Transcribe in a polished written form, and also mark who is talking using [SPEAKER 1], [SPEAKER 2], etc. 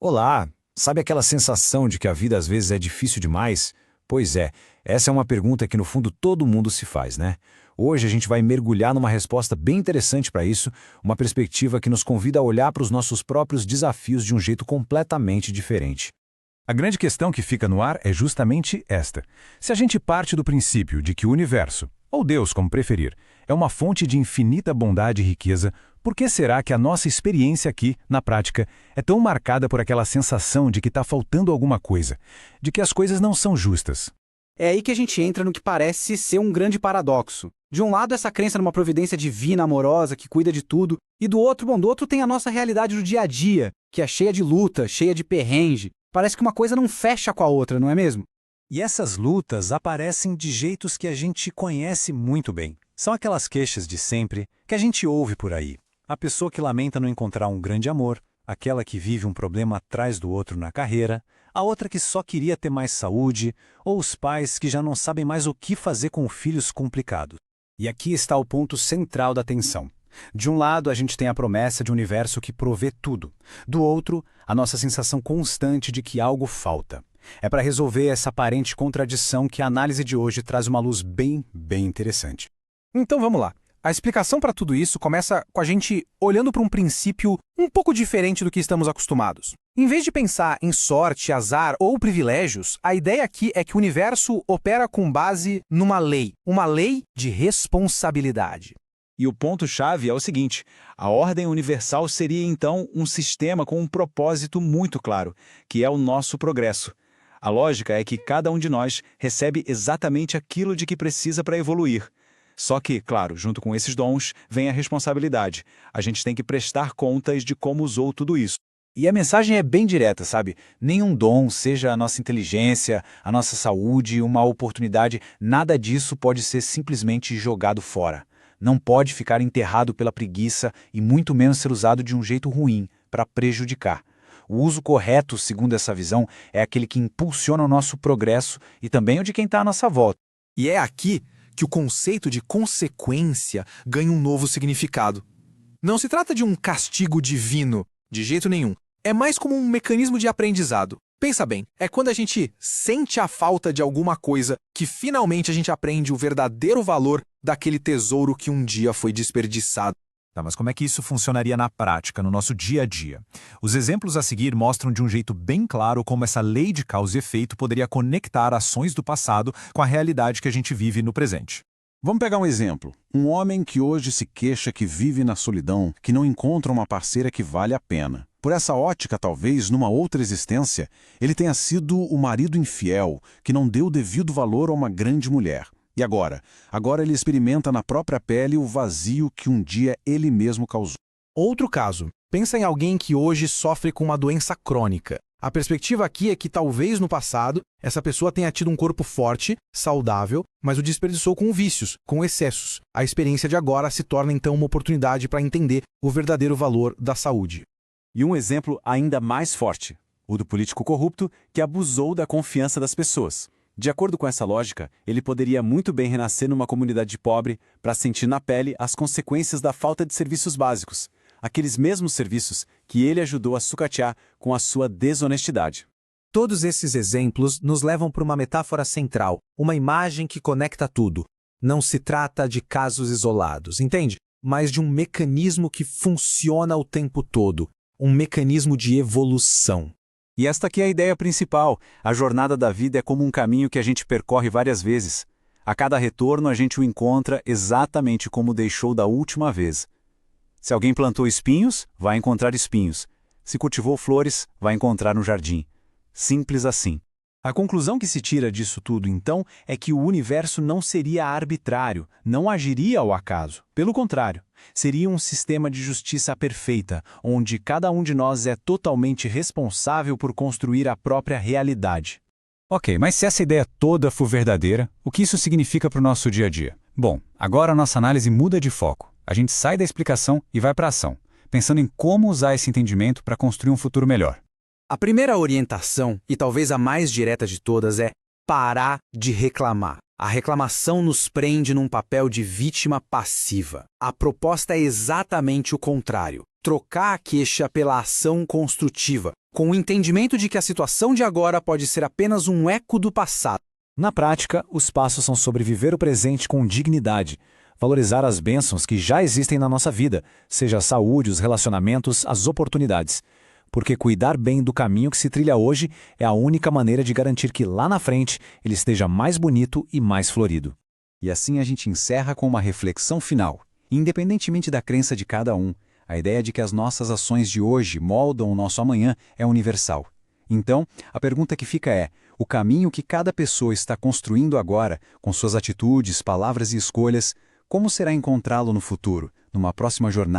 [SPEAKER 1] Olá! Sabe aquela sensação de que a vida às vezes é difícil demais? Pois é, essa é uma pergunta que no fundo todo mundo se faz, né? Hoje a gente vai mergulhar numa resposta bem interessante para isso, uma perspectiva que nos convida a olhar para os nossos próprios desafios de um jeito completamente diferente.
[SPEAKER 2] A grande questão que fica no ar é justamente esta. Se a gente parte do princípio de que o universo, ou Deus como preferir, é uma fonte de infinita bondade e riqueza, por que será que a nossa experiência aqui, na prática, é tão marcada por aquela sensação de que está faltando alguma coisa, de que as coisas não são justas?
[SPEAKER 3] É aí que a gente entra no que parece ser um grande paradoxo. De um lado, essa crença numa providência divina, amorosa, que cuida de tudo, e do outro tem a nossa realidade do dia a dia, que é cheia de luta, cheia de perrengue. Parece que uma coisa não fecha com a outra, não é mesmo?
[SPEAKER 2] E essas lutas aparecem de jeitos que a gente conhece muito bem. São aquelas queixas de sempre que a gente ouve por aí. A pessoa que lamenta não encontrar um grande amor, aquela que vive um problema atrás do outro na carreira, a outra que só queria ter mais saúde, ou os pais que já não sabem mais o que fazer com filhos complicados.
[SPEAKER 3] E aqui está o ponto central da tensão. De um lado, a gente tem a promessa de um universo que provê tudo. Do outro, a nossa sensação constante de que algo falta. É para resolver essa aparente contradição que a análise de hoje traz uma luz bem interessante. Então vamos lá. A explicação para tudo isso começa com a gente olhando para um princípio um pouco diferente do que estamos acostumados. Em vez de pensar em sorte, azar ou privilégios, a ideia aqui é que o universo opera com base numa lei, uma lei de responsabilidade.
[SPEAKER 4] E o ponto-chave é o seguinte: a ordem universal seria então um sistema com um propósito muito claro, que é o nosso progresso. A lógica é que cada um de nós recebe exatamente aquilo de que precisa para evoluir. Só que, claro, junto com esses dons, vem a responsabilidade. A gente tem que prestar contas de como usou tudo isso.
[SPEAKER 1] E a mensagem é bem direta, sabe? Nenhum dom, seja a nossa inteligência, a nossa saúde, uma oportunidade, nada disso pode ser simplesmente jogado fora. Não pode ficar enterrado pela preguiça e muito menos ser usado de um jeito ruim, para prejudicar. O uso correto, segundo essa visão, é aquele que impulsiona o nosso progresso e também o de quem está à nossa volta.
[SPEAKER 5] E é aqui que o conceito de consequência ganha um novo significado. Não se trata de um castigo divino, de jeito nenhum. É mais como um mecanismo de aprendizado. Pensa bem, é quando a gente sente a falta de alguma coisa que finalmente a gente aprende o verdadeiro valor daquele tesouro que um dia foi desperdiçado.
[SPEAKER 2] Tá, mas como é que isso funcionaria na prática, no nosso dia a dia? Os exemplos a seguir mostram de um jeito bem claro como essa lei de causa e efeito poderia conectar ações do passado com a realidade que a gente vive no presente.
[SPEAKER 6] Vamos pegar um exemplo. Um homem que hoje se queixa que vive na solidão, que não encontra uma parceira que vale a pena. Por essa ótica, talvez, numa outra existência, ele tenha sido o marido infiel, que não deu o devido valor a uma grande mulher. E agora? Agora ele experimenta na própria pele o vazio que um dia ele mesmo causou.
[SPEAKER 5] Outro caso. Pensa em alguém que hoje sofre com uma doença crônica. A perspectiva aqui é que talvez no passado essa pessoa tenha tido um corpo forte, saudável, mas o desperdiçou com vícios, com excessos. A experiência de agora se torna então uma oportunidade para entender o verdadeiro valor da saúde.
[SPEAKER 4] E um exemplo ainda mais forte: o do político corrupto que abusou da confiança das pessoas. De acordo com essa lógica, ele poderia muito bem renascer numa comunidade pobre para sentir na pele as consequências da falta de serviços básicos, aqueles mesmos serviços que ele ajudou a sucatear com a sua desonestidade.
[SPEAKER 3] Todos esses exemplos nos levam para uma metáfora central, uma imagem que conecta tudo. Não se trata de casos isolados, entende? Mas de um mecanismo que funciona o tempo todo, um mecanismo de evolução.
[SPEAKER 4] E esta aqui é a ideia principal: a jornada da vida é como um caminho que a gente percorre várias vezes. A cada retorno a gente o encontra exatamente como deixou da última vez. Se alguém plantou espinhos, vai encontrar espinhos. Se cultivou flores, vai encontrar um jardim. Simples assim. A conclusão que se tira disso tudo, então, é que o universo não seria arbitrário, não agiria ao acaso. Pelo contrário, seria um sistema de justiça perfeita, onde cada um de nós é totalmente responsável por construir a própria realidade.
[SPEAKER 2] Ok, mas se essa ideia toda for verdadeira, o que isso significa para o nosso dia a dia? Bom, agora a nossa análise muda de foco. A gente sai da explicação e vai para a ação, pensando em como usar esse entendimento para construir um futuro melhor.
[SPEAKER 3] A primeira orientação, e talvez a mais direta de todas, é parar de reclamar. A reclamação nos prende num papel de vítima passiva. A proposta é exatamente o contrário: trocar a queixa pela ação construtiva. com o entendimento de que a situação de agora pode ser apenas um eco do passado.
[SPEAKER 2] Na prática, os passos são sobre viver o presente com dignidade, valorizar as bênçãos que já existem na nossa vida, seja a saúde, os relacionamentos, as oportunidades. Porque cuidar bem do caminho que se trilha hoje é a única maneira de garantir que lá na frente ele esteja mais bonito e mais florido.
[SPEAKER 4] E assim a gente encerra com uma reflexão final. Independentemente da crença de cada um, a ideia de que as nossas ações de hoje moldam o nosso amanhã é universal. Então, a pergunta que fica é: o caminho que cada pessoa está construindo agora, com suas atitudes, palavras e escolhas, como será encontrá-lo no futuro, numa próxima jornada?